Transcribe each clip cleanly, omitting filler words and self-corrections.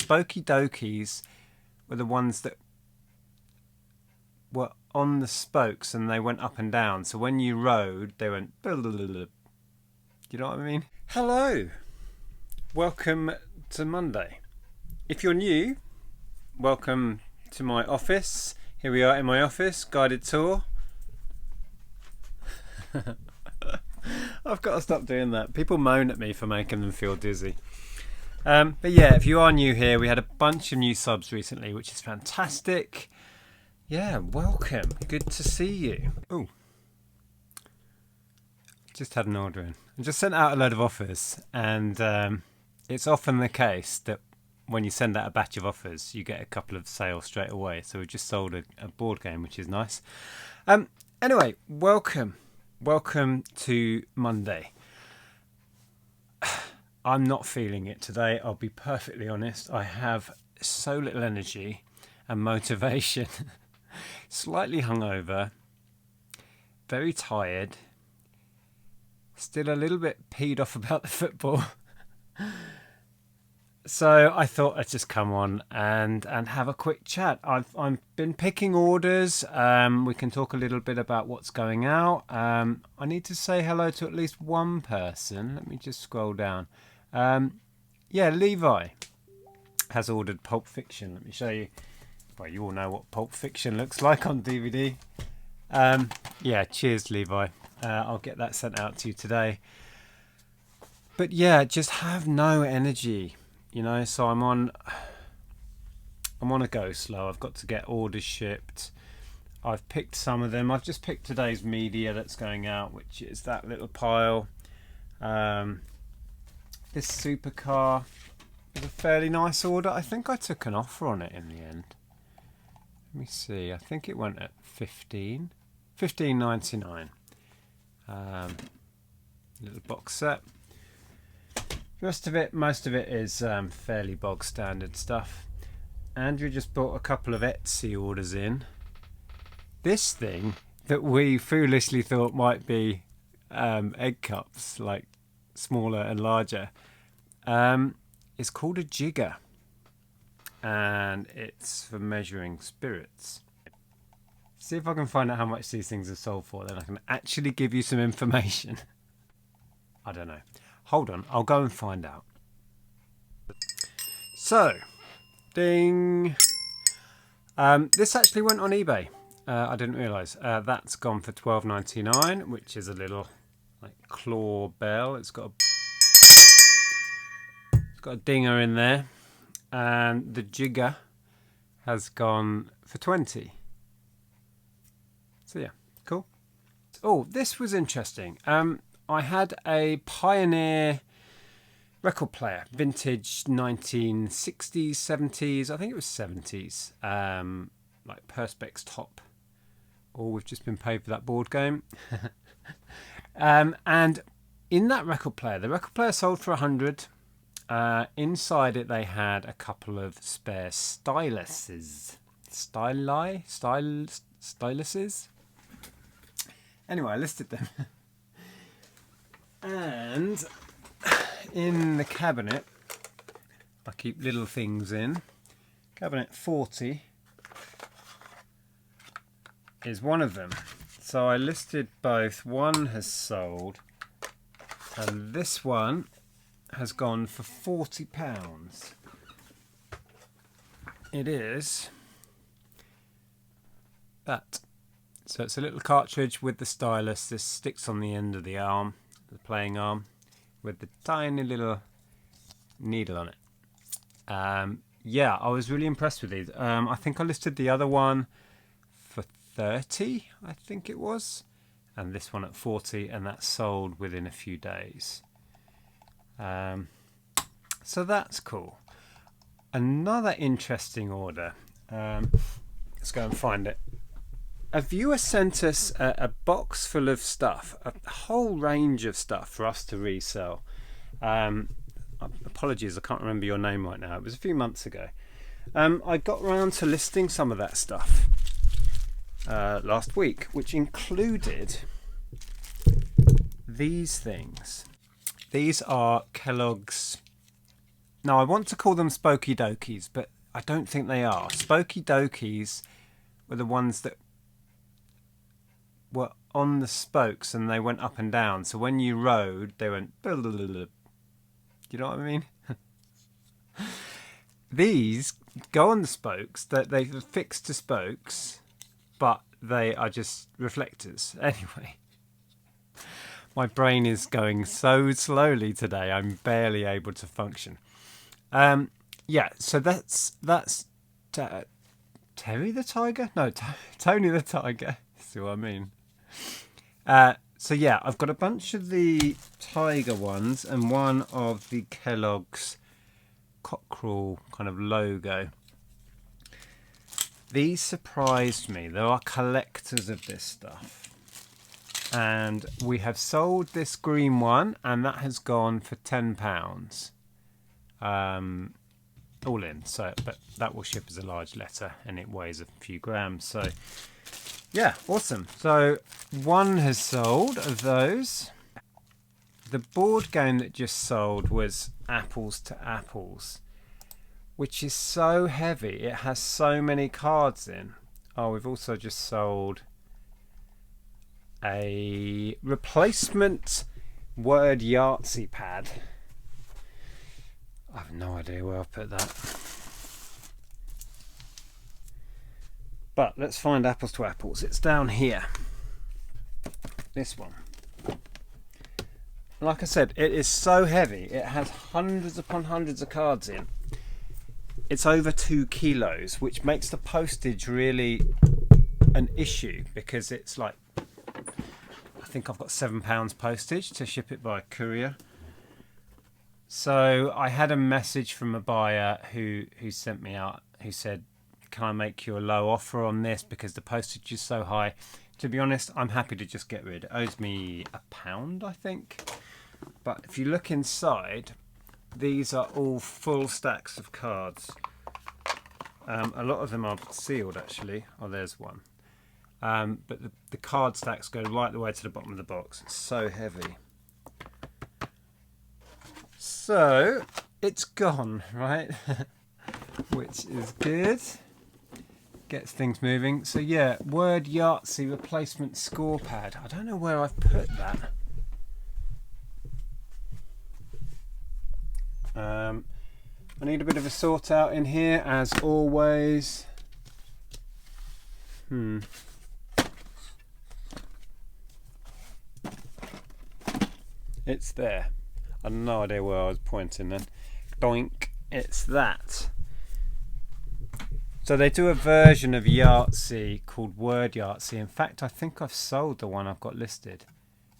spokey dokies were the ones that were on the spokes and they went up and down. So when you rode, they went... You know what I mean? Hello. Welcome to Monday. If you're new, welcome to my office. Here we are in my office, guided tour. I've got to stop doing that. People moan at me for making them feel dizzy. But yeah, if you are new here, we had a bunch of new subs recently, which is fantastic. Yeah, welcome. Good to see you. Oh, just had an order in. I just sent out a load of offers, and it's often the case that when you send out a batch of offers, you get a couple of sales straight away. So we just sold a board game, which is nice. Anyway, welcome. Welcome to Monday. I'm not feeling it today, I'll be perfectly honest. I have so little energy and motivation. Slightly hungover, very tired, still a little bit peed off about the football. So I thought I'd just come on and have a quick chat. I've been picking orders. We can talk a little bit about what's going out. I need to say hello to at least one person. Let me just scroll down. Yeah, Levi has ordered Pulp Fiction. Let me show you. Well, you all know what Pulp Fiction looks like on DVD. Yeah, cheers, Levi. I'll get that sent out to you today. But yeah, just have no energy. You know, so I'm on a go slow. I've got to get orders shipped. I've picked some of them. I've just picked today's media that's going out, which is that little pile. This supercar is a fairly nice order. I think I took an offer on it in the end. Let me see. I think it went at $15.99. Little box set. Most of it is fairly bog standard stuff. Andrea just bought a couple of Etsy orders in. This thing that we foolishly thought might be egg cups, like smaller and larger, is called a jigger, and it's for measuring spirits. See if I can find out how much these things are sold for, then I can actually give you some information. I don't know. Hold on, I'll go and find out. So, ding. This actually went on eBay. I didn't realise. That's gone for $12.99, which is a little like claw bell. It's got a dinger in there, and the jigger has gone for $20. So yeah, cool. Oh, this was interesting. I had a Pioneer record player, vintage 1960s, 70s, I think it was 70s, like Perspex top. Oh, we've just been paid for that board game. And in that record player, the record player sold for $100. Inside it, they had a couple of spare styluses. Styluses? Anyway, I listed them. And in the cabinet, I keep little things in. Cabinet 40 is one of them. So I listed both. One has sold, and this one has gone for £40. It is that. So it's a little cartridge with the stylus. This sticks on the end of the arm, the playing arm, with the tiny little needle on it. Yeah, I was really impressed with these. I think I listed the other one for $30, I think it was, and this one at $40, and that sold within a few days. So that's cool. Another interesting order. Let's go and find it. A viewer sent us a box full of stuff, a whole range of stuff for us to resell. Apologies, I can't remember your name right now. It was a few months ago. I got round to listing some of that stuff last week, which included these things. These are Kellogg's Now, I want to call them Spooky Dokies, but I don't think they are. Spooky Dokies were the ones that were on the spokes and they went up and down. So when you rode, they went... You know what I mean? These go on the spokes. They're fixed to spokes, but they are just reflectors. Anyway, my brain is going so slowly today. I'm barely able to function. Yeah, so that's Terry the Tiger? No, Tony the Tiger. See what I mean? So yeah, I've got a bunch of the Tiger ones and one of the Kellogg's cockerel kind of logo. These surprised me. There are collectors of this stuff. And we have sold this green one and that has gone for £10. All in, so but that will ship as a large letter and it weighs a few grams, so yeah, awesome. So one has sold of those. The board game that just sold was Apples to Apples, which is so heavy. It has so many cards in. Oh, we've also just sold a replacement word Yahtzee pad. I have no idea where I've put that. But let's find Apples to Apples. It's down here. This one. Like I said, it is so heavy. It has hundreds upon hundreds of cards in. It's over 2 kilos, which makes the postage really an issue because it's like, I think I've got £7 postage to ship it by courier. So I had a message from a buyer who sent me out, who said, can I make you a low offer on this because the postage is so high? To be honest, I'm happy to just get rid. It owes me £1, I think. But if you look inside, these are all full stacks of cards. A lot of them are sealed actually. Oh, there's one. But the card stacks go right the way to the bottom of the box. It's so heavy. So it's gone, right? Which is good. Gets things moving. So yeah, word Yahtzee replacement score pad. I don't know where I've put that. I need a bit of a sort out in here as always. It's there. I have no idea where I was pointing then. Doink, it's that. So they do a version of Yahtzee called Word Yahtzee. In fact, I think I've sold the one I've got listed.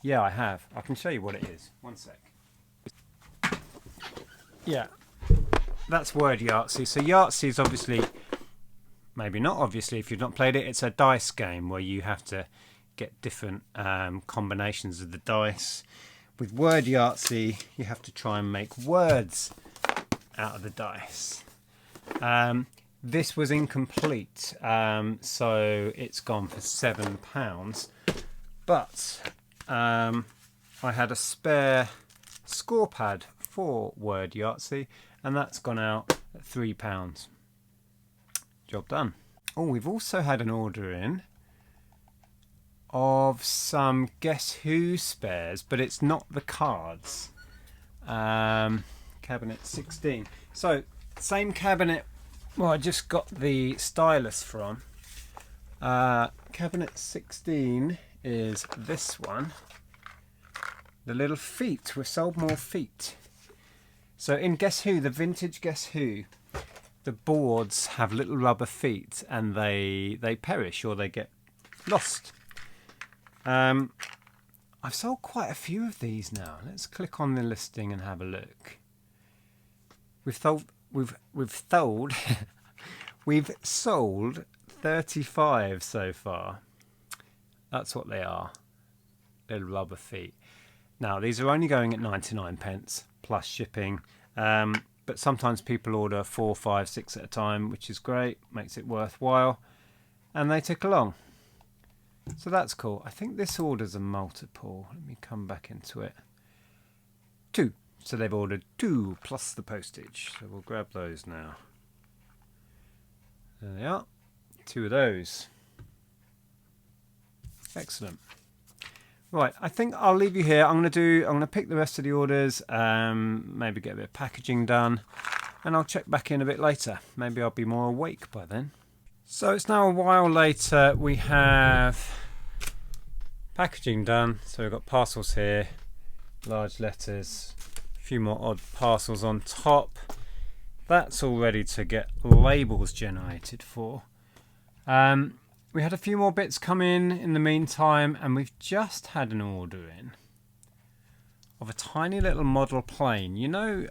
Yeah, I have. I can show you what it is. One sec. Yeah, that's Word Yahtzee. So Yahtzee is obviously, maybe not obviously if you've not played it, it's a dice game where you have to get different combinations of the dice. With Word Yahtzee, you have to try and make words out of the dice. This was incomplete, so it's gone for £7. But I had a spare score pad for Word Yahtzee, and that's gone out at £3. Job done. Oh, we've also had an order in of some Guess Who spares, but it's not the cards. Cabinet 16. So, same cabinet well I just got the stylus from. Cabinet 16 is this one. The little feet. We've sold more feet. So in Guess Who, the vintage Guess Who, the boards have little rubber feet and they perish or they get lost. I've sold quite a few of these now. Let's click on the listing and have a look. We've sold 35 so far. That's what they are. Little rubber feet. Now these are only going at 99p plus shipping. But sometimes people order 4, 5, 6 at a time, which is great, makes it worthwhile, and they tick along. So that's cool. I think this order's a multiple. Let me come back into it. 2. So they've ordered 2 plus the postage. So we'll grab those now. There they are. 2 of those. Excellent. Right, I think I'll leave you here. I'm gonna pick the rest of the orders, maybe get a bit of packaging done, and I'll check back in a bit later. Maybe I'll be more awake by then. So it's now a while later. We have packaging done. So we've got parcels here, large letters, a few more odd parcels on top. That's all ready to get labels generated for. We had a few more bits come in the meantime, and we've just had an order in of a tiny little model plane. You know,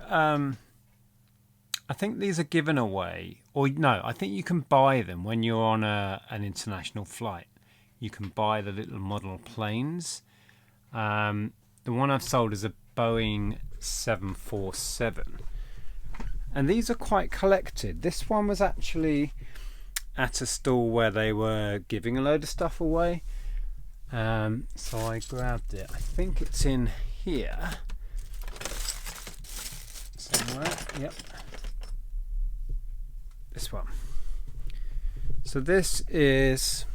I think these are given away, or no, I think you can buy them when you're on an international flight. You can buy the little model planes. The one I've sold is a Boeing 747. And these are quite collected. This one was actually at a stall where they were giving a load of stuff away. So I grabbed it. I think it's in here somewhere. Yep. This one. So this is,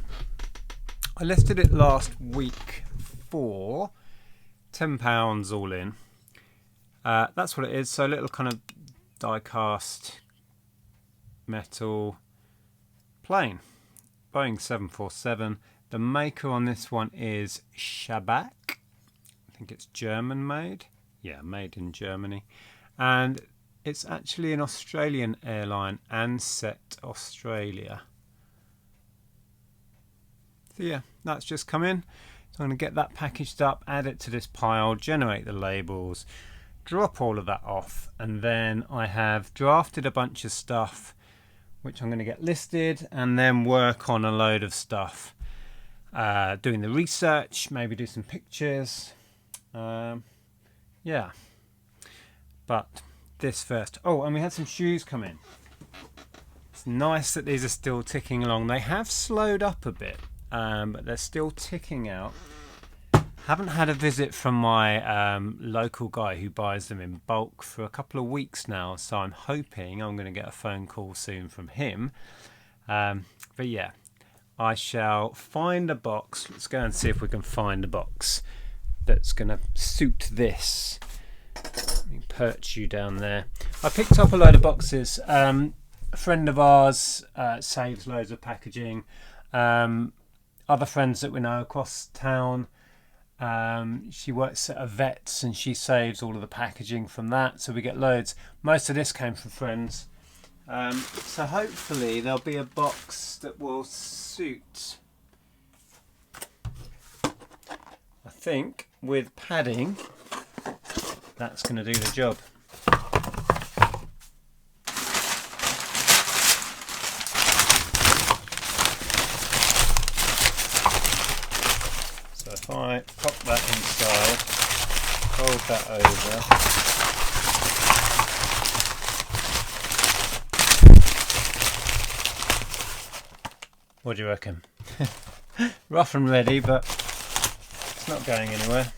I listed it last week for £10 all in. That's what it is. So a little kind of die cast metal plane, Boeing 747. The maker on this one is Shabak. I think it's German made. Yeah, made in Germany. And it's actually an Australian airline, Ansett Australia. So yeah, that's just come in. So I'm going to get that packaged up, add it to this pile, generate the labels, drop all of that off, and then I have drafted a bunch of stuff which I'm going to get listed, and then work on a load of stuff, doing the research, maybe do some pictures. Yeah, but this first. Oh, and we had some shoes come in. It's nice that these are still ticking along. They have slowed up a bit, but they're still ticking out. Haven't had a visit from my local guy who buys them in bulk for a couple of weeks now, so I'm hoping I'm going to get a phone call soon from him. But yeah, I shall find a box. Let's go and see if we can find a box that's going to suit this. Let me perch you down there. I picked up a load of boxes. A friend of ours saves loads of packaging. Other friends that we know across town, she works at a vet's and she saves all of the packaging from that, so we get loads. Most of this came from friends, so hopefully there'll be a box that will suit. I think with padding that's going to do the job. So if I pop that inside, fold that over, what do you reckon? Rough and ready, but it's not going anywhere.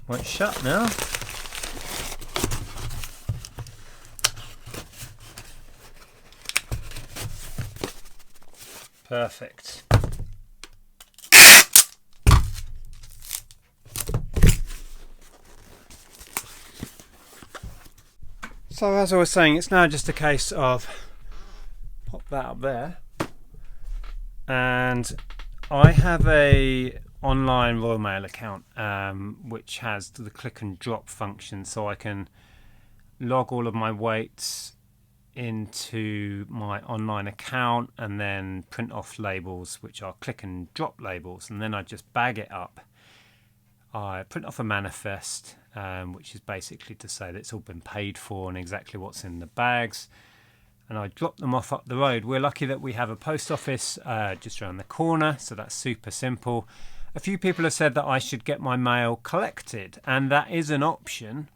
Well, it's shut now. Perfect. So as I was saying, it's now just a case of pop that up there, and I have a online Royal Mail account which has the click and drop function, so I can log all of my weights into my online account and then print off labels which are click and drop labels, and then I just bag it up. I print off a manifest, which is basically to say that it's all been paid for and exactly what's in the bags, and I drop them off up the road. We're lucky that we have a post office just around the corner, so that's super simple. A few people have said that I should get my mail collected, and that is an option,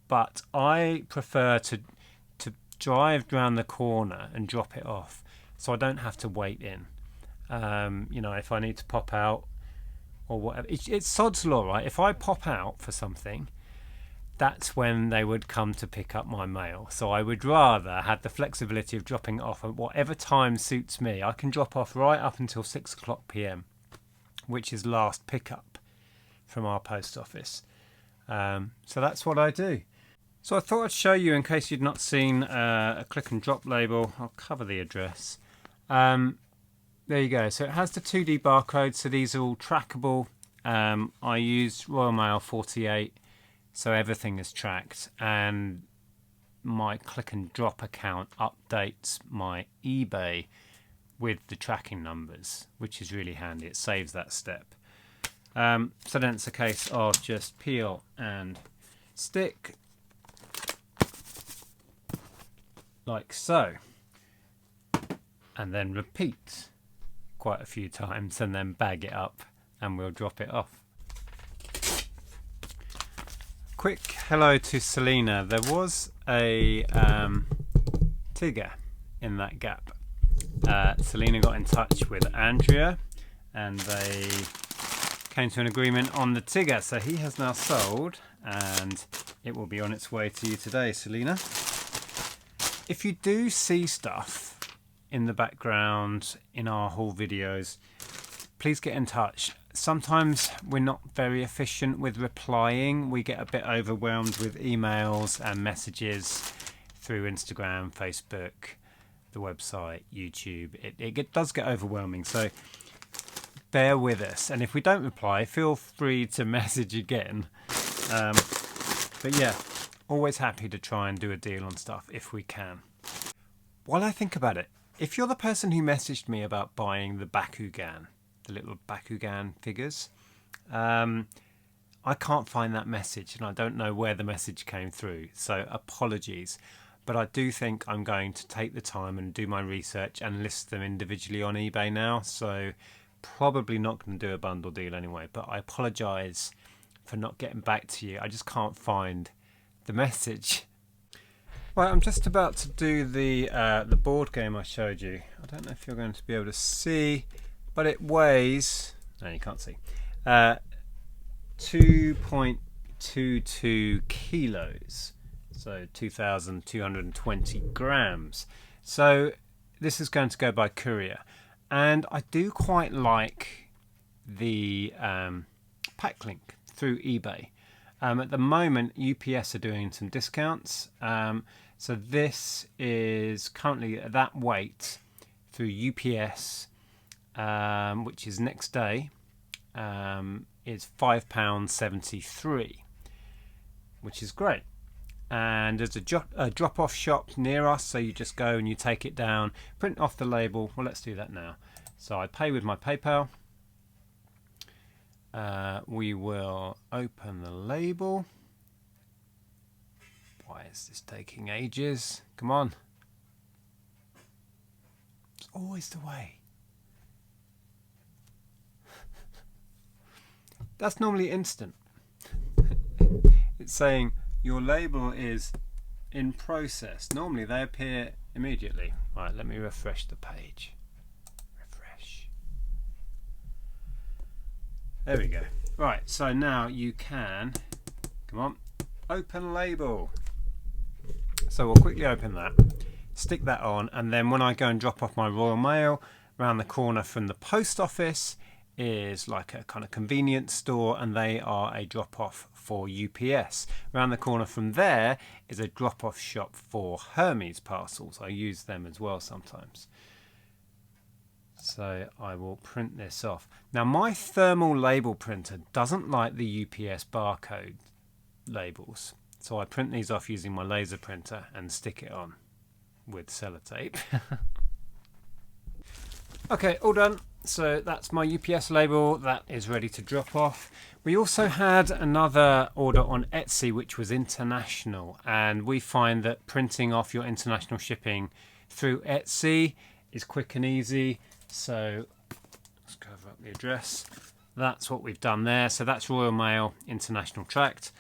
but I prefer to drive round the corner and drop it off, so I don't have to wait in. You know, if I need to pop out or whatever. It's sod's law, right? If I pop out for something, that's when they would come to pick up my mail. So I would rather have the flexibility of dropping it off at whatever time suits me. I can drop off right up until 6 o'clock p.m., which is last pickup from our post office. So that's what I do. So I thought I'd show you, in case you'd not seen a click and drop label. I'll cover the address. There you go. So it has the 2D barcode. So these are all trackable. I use Royal Mail 48. So everything is tracked, and my click and drop account updates my eBay with the tracking numbers, which is really handy. It saves that step. So then it's a case of just peel and stick like so, and then repeat quite a few times, and then bag it up and we'll drop it off. Quick hello to Selena. There was a Tigger in that gap. Selena got in touch with Andrea and they came to an agreement on the Tigger. So he has now sold and it will be on its way to you today, Selena. If you do see stuff in the background in our haul videos, please get in touch. Sometimes we're not very efficient with replying. We get a bit overwhelmed with emails and messages through Instagram, Facebook, the website, YouTube. It does get overwhelming, so bear with us. And if we don't reply, feel free to message again. But yeah, always happy to try and do a deal on stuff if we can. While I think about it, if you're the person who messaged me about buying the Bakugan, the little Bakugan figures, I can't find that message and I don't know where the message came through, so apologies. But I do think I'm going to take the time and do my research and list them individually on eBay now, so probably not going to do a bundle deal anyway, but I apologise for not getting back to you. I just can't find the message. Right, I'm just about to do the board game I showed you. I don't know if you're going to be able to see, but it weighs, no, you can't see, 2.22 kilos, so 2,220 grams. So this is going to go by Courier, and I do quite like the pack link through eBay. At the moment, UPS are doing some discounts, so this is currently at that weight through UPS, which is next day, is £5.73, which is great. And there's a drop-off shop near us, so you just go and you take it down, print off the label. Well, let's do that now. So I pay with my PayPal. We will open the label. Why is this taking ages? Come on. It's always the way. That's normally instant. It's saying your label is in process. Normally they appear immediately. Right, let me refresh the page. Refresh. There we go. Right, so now you can, come on, open label. So we'll quickly open that, stick that on, and then when I go and drop off my Royal Mail, around the corner from the post office is like a kind of convenience store, and they are a drop-off for UPS. Around the corner from there is a drop-off shop for Hermes parcels. I use them as well sometimes. So I will print this off. Now my thermal label printer doesn't like the UPS barcode labels, so I print these off using my laser printer and stick it on with sellotape. Okay, all done. So that's my UPS label, that is ready to drop off. We also had another order on Etsy which was international, and we find that printing off your international shipping through Etsy is quick and easy. So let's cover up the address. That's what we've done there. So that's Royal Mail International tracked.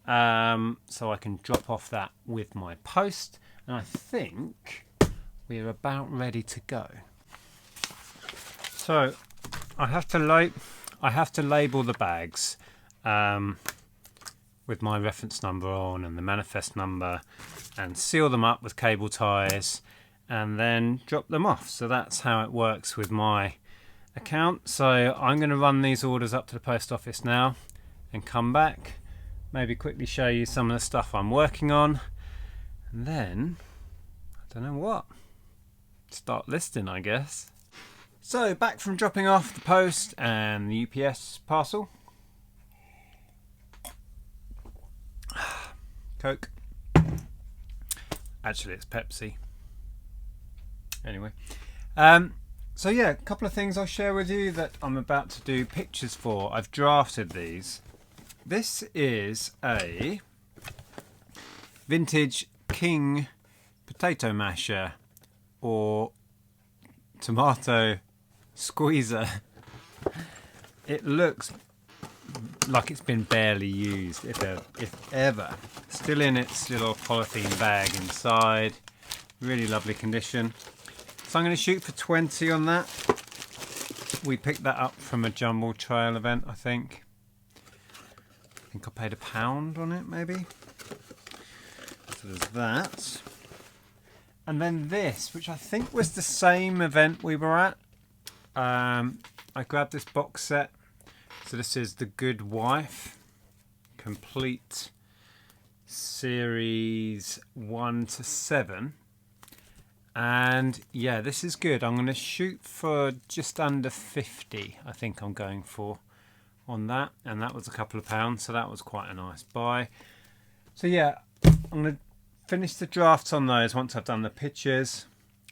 So I can drop off that with my post, and I think we're about ready to go. So I have to label the bags with my reference number on and the manifest number, and seal them up with cable ties and then drop them off. So that's how it works with my account. So I'm going to run these orders up to the post office now and come back, maybe quickly show you some of the stuff I'm working on, and then I don't know what, start listing, I guess. So back from dropping off the post and the UPS parcel. Coke. Actually, it's Pepsi. Anyway, so yeah, a couple of things I'll share with you that I'm about to do pictures for. I've drafted these. This is a vintage King potato masher or tomato squeezer. It looks like it's been barely used, if ever. Still in its little polythene bag inside. Really lovely condition. So I'm going to shoot for 20 on that. We picked that up from a jumble trail event, I think. I think I paid £1 on it, maybe. So there's that. And then this, which I think was the same event we were at. I grabbed this box set. So this is The Good Wife, complete series 1 to 7. And yeah, this is good. I'm going to shoot for just under 50, I think I'm going for on that. And that was a couple of pounds, so that was quite a nice buy. So yeah, I'm going to finish the drafts on those once I've done the pictures.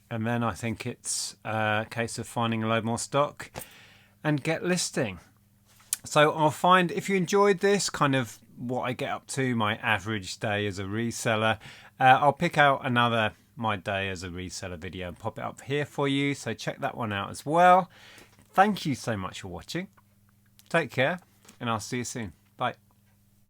And then I think it's a case of finding a load more stock and get listing. So I'll find, if you enjoyed this, kind of what I get up to, my average day as a reseller, I'll pick out another my day as a reseller video and pop it up here for you. So check that one out as well. Thank you so much for watching. Take care, and I'll see you soon. Bye.